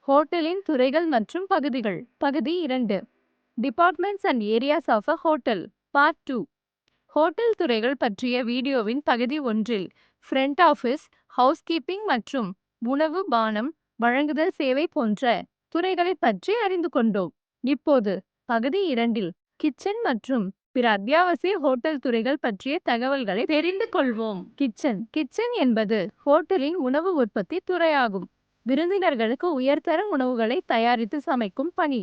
ஹோட்டலின் துறைகள் மற்றும் பகுதிகள். பகுதி 2. Departments and areas of a hotel. Part 2. Hotel துறைகள் பற்றிய வீடியோவின் பகுதி 1இல் ஃப்ரண்ட் ஆஃபீஸ், ஹவுஸ்கீப்பிங் மற்றும் உணவு பானம் வழங்குதல் சேவை போன்ற துறைகளைப் பற்றி அறிந்து கொண்டோம். இப்போது பகுதி 2இல் கிச்சன் மற்றும் பிற அத்தியாவசிய ஹோட்டல் துறைகள் பற்றிய தகவல்களை தெரிந்து கொள்வோம். கிச்சன் என்பது ஹோட்டலின் உணவு உற்பத்தி துறையாகும். விருந்தினர்களுக்கு உயர்தர உணவுகளை தயாரித்து சமைக்கும் பணி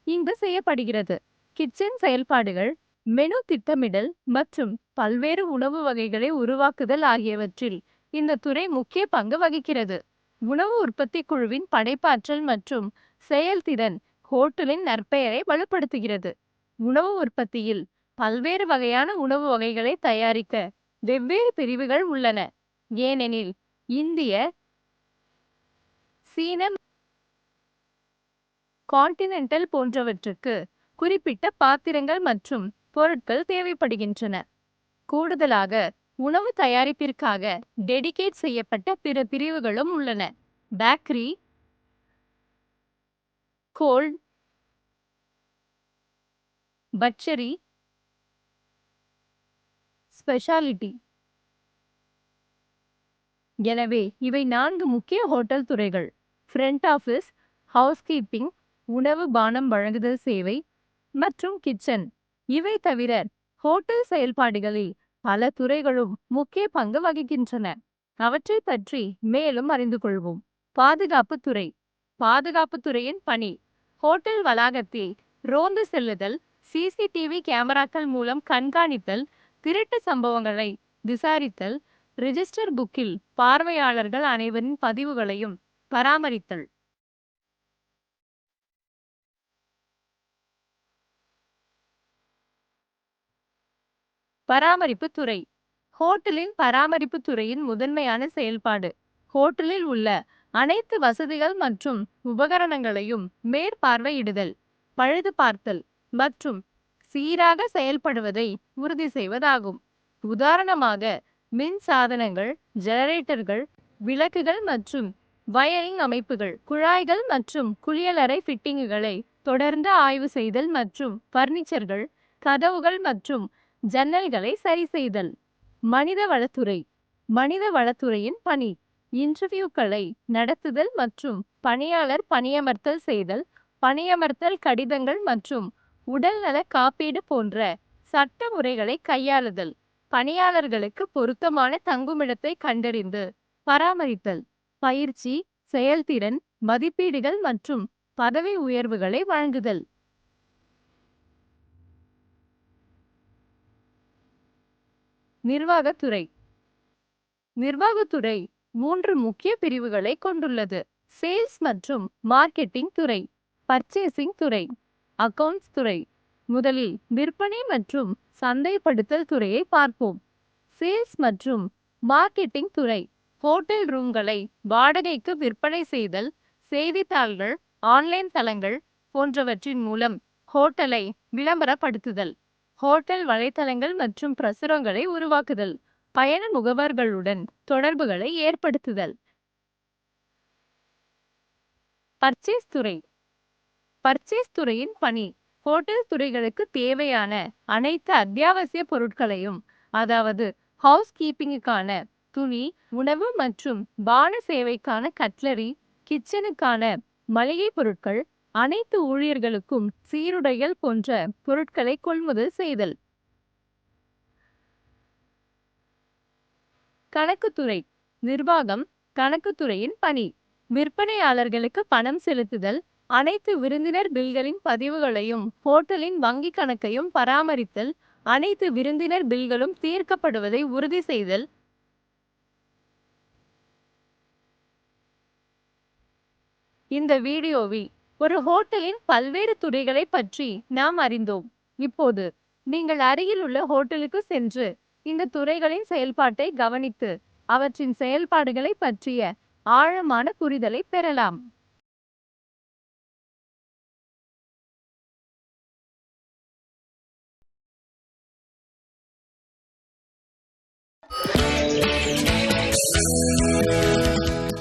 இங்கு செய்யப்படுகிறது. கிச்சன் செயல்பாடுகள், மெனு திட்டமிடல் மற்றும் பல்வேறு உணவு வகைகளை உருவாக்குதல் ஆகியவற்றில் இந்த துறை முக்கிய பங்கு வகிக்கிறது. உணவு உற்பத்தி குழுவின் படைப்பாற்றல் மற்றும் செயல்திறன் ஹோட்டலின் நற்பெயரை வலுப்படுத்துகிறது. உணவு உற்பத்தியில் பல்வேறு வகையான உணவு வகைகளை தயாரிக்க வெவ்வேறு பிரிவுகள் உள்ளன. ஏனெனில் இந்திய, சீன, கான்டினென்டல் போன்றவற்றுக்கு குறிப்பிட்ட பாத்திரங்கள் மற்றும் பொருட்கள் தேவைப்படுகின்றன. கூடுதலாக உணவு தயாரிப்பிற்காக டெடிகேட் செய்யப்பட்ட பிற பிரிவுகளும் உள்ளன. Bakery, gold, butchery, speciality. எனவே இவை 4 முக்கிய ஹோட்டல் துறைகள். ஃப்ரண்ட் ஆஃபீஸ், ஹவுஸ்கீப்பிங், உணவு பானம் வழங்குதல் சேவை மற்றும் கிச்சன். இவை தவிர ஹோட்டல் செயல்பாடுகளில் பல துறைகளும் முக்கிய பங்கு வகிக்கின்றன. அவற்றை பற்றி மேலும் அறிந்து கொள்வோம். பாதுகாப்பு துறை. பாதுகாப்பு துறையின் பணி ஹோட்டல் வளாகத்தில் ரோந்து செல்லுதல், சிசிடிவி கேமராக்கள் மூலம் கண்காணித்தல், திருட்டு சம்பவங்களை விசாரித்தல், ரிஜிஸ்டர் புக்கில் பார்வையாளர்கள் அனைவரின் பதிவுகளையும் பராமரித்தல். பராமரிப்பு துறை. ஹோட்டலின் பராமரிப்பு துறையின் முதன்மையான செயல்பாடு ஹோட்டலில் உள்ள அனைத்து வசதிகள் மற்றும் உபகரணங்களையும் மேற்பார்வையிடுதல், பழுது பார்த்தல் மற்றும் சீராக செயல்படுவதை உறுதி செய்வதாகும். உதாரணமாக மின் சாதனங்கள், ஜெனரேட்டர்கள், விளக்குகள் மற்றும் வயரிங் அமைப்புகள், குழாய்கள் மற்றும் குளியலறை ஃபிட்டிங்குகளை தொடர்ந்து ஆய்வு செய்தல் மற்றும் பர்னிச்சர்கள், கதவுகள் மற்றும் ஜன்னல்களை சரி செய்தல். மனித வளத்துறை. மனித வளத்துறையின் பணி இன்டர்வியூக்களை நடத்துதல் மற்றும் பணியாளர் பணியமர்த்தல் செய்தல், பணியமர்த்தல் கடிதங்கள் மற்றும் உடல்நல காப்பீடு போன்ற சட்ட முறைகளை கையாளுதல், பணியாளர்களுக்கு பொருத்தமான தங்குமிடத்தை கண்டறிந்து பராமரித்தல், பயிற்சி, செயல்திறன் மதிப்பீடுகள் மற்றும் பதவி உயர்வுகளை வழங்குதல். நிர்வாகத்துறை. நிர்வாகத்துறை 3 முக்கிய பிரிவுகளை கொண்டுள்ளது. சேல்ஸ் மற்றும் மார்க்கெட்டிங் துறை, பர்ச்சேசிங் துறை, அக்கவுண்ட்ஸ் துறை. முதலில் விற்பனை மற்றும் சந்தைப்படுத்தல் துறையை பார்ப்போம். சேல்ஸ் மற்றும் மார்க்கெட்டிங் துறை ஹோட்டல் ரூம்களை வாடகைக்கு விற்பனை செய்தல், செய்தித்தாள்கள், ஆன்லைன் தளங்கள் போன்றவற்றின் மூலம் ஹோட்டலை விளம்பரப்படுத்துதல், ஹோட்டல் வலைத்தளங்கள் மற்றும் பிரசுரங்களை உருவாக்குதல், பயண முகவர்களுடன் தொடர்புகளை ஏற்படுத்துதல். பர்ச்சேஸ் துறை. பர்ச்சேஸ் துறையின் பணி ஹோட்டல் துறைகளுக்கு தேவையான அனைத்து அத்தியாவசிய பொருட்களையும், அதாவது ஹவுஸ் கீப்பிங்குக்கான துணி, உணவு மற்றும் பான சேவைக்கான கட்லரி, கிச்சனுக்கான மளிகை பொருட்கள், அனைத்து ஊழியர்களுக்கும் சீருடைகள் போன்ற பொருட்களை கொள்முதல் செய்தல். கணக்குத்துறை. நிர்வாகம். கணக்குத்துறையின் பணி விற்பனையாளர்களுக்கு பணம் செலுத்துதல், அனைத்து விருந்தினர் பில்களின் பதிவுகளையும் ஹோட்டலின் வங்கி கணக்கையும் பராமரித்தல், அனைத்து விருந்தினர் பில்களும் தீர்க்கப்படுவதை உறுதி செய்தல். இந்த வீடியோவில் ஒரு ஹோட்டலின் பல்வேறு துறைகளை பற்றி நாம் அறிந்தோம். இப்போது நீங்கள் அருகில் உள்ள ஹோட்டலுக்கு சென்று இந்த துறைகளின் செயல்பாட்டை கவனித்து அவற்றின் செயல்பாடுகளை பற்றிய ஆழமான புரிதலை பெறலாம்.